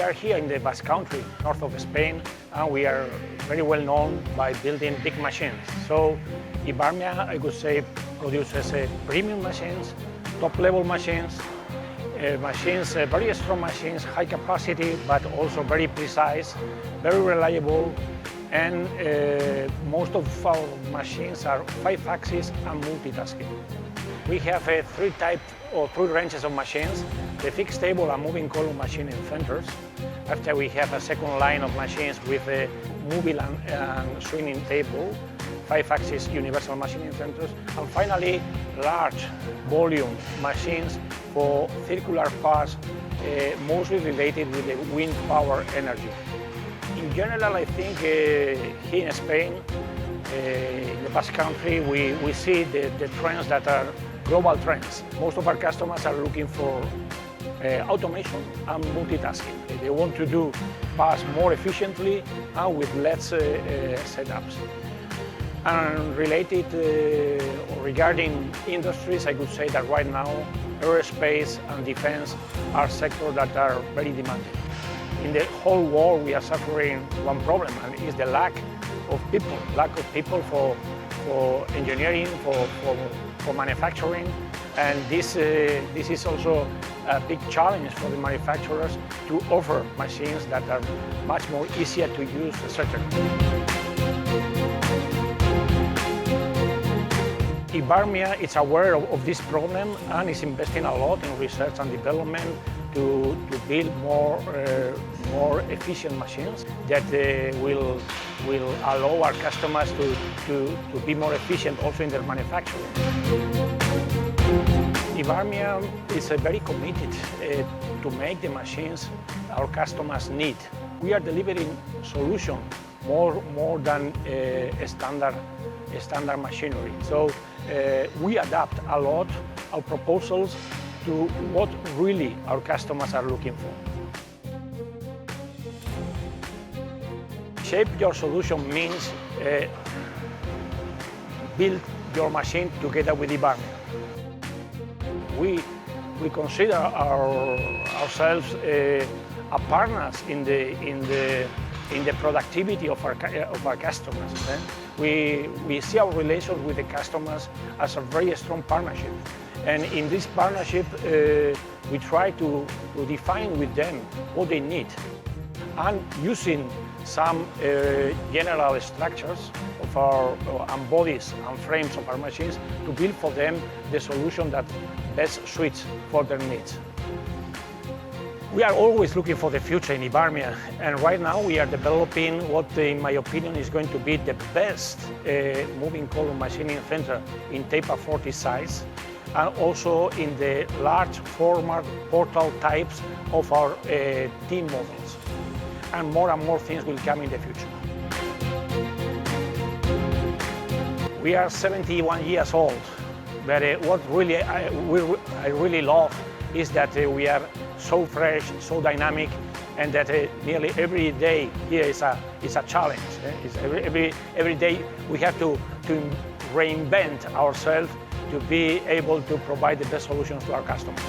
are here in the Basque Country, north of Spain, and we are very well known by building big machines. So IBARMIA, I could say, produces premium machines, top-level machines, very strong machines, high capacity, but also very precise, very reliable, and most of our machines are 5-axis and multitasking. We have three ranges of machines: the fixed table and moving column machining centers. After we have a second line of machines with a moving and swinging table, 5-axis universal machining centers, and finally large volume machines for circular parts, mostly related with the wind power energy. In general, I think here in Spain, in the Basque Country, we see the trends that are global trends. Most of our customers are looking for automation and multitasking. They want to do parts more efficiently and with less setups. And related regarding industries, I could say that right now aerospace and defense are sectors that are very demanding. In the whole world, we are suffering one problem, and it's the lack of people for engineering, for manufacturing, and this is also a big challenge for the manufacturers to offer machines that are much more easier to use, etc. IBARMIA is aware of this problem and is investing a lot in research and development to build more efficient machines that will allow our customers to be more efficient also in their manufacturing. IBARMIA is very committed to make the machines our customers need. We are delivering solutions more than standard machinery. So we adapt a lot our proposals to what really our customers are looking for. Shape your solution means build your machine together with IBARMIA. We consider ourselves partners in the productivity of our customers. We see our relations with the customers as a very strong partnership. And in this partnership, we try to define with them what they need. And using some general structures of and bodies and frames of our machines to build for them the solution that best suits for their needs. We are always looking for the future in IBARMIA, and right now we are developing what, in my opinion, is going to be the best moving column machining center in taper 40 size, and also in the large format portal types of our team models. And more things will come in the future. We are 71 years old, but what really I really love is that we are so fresh, so dynamic, and that nearly every day here is a challenge. Every day we have to reinvent ourselves to be able to provide the best solutions to our customers.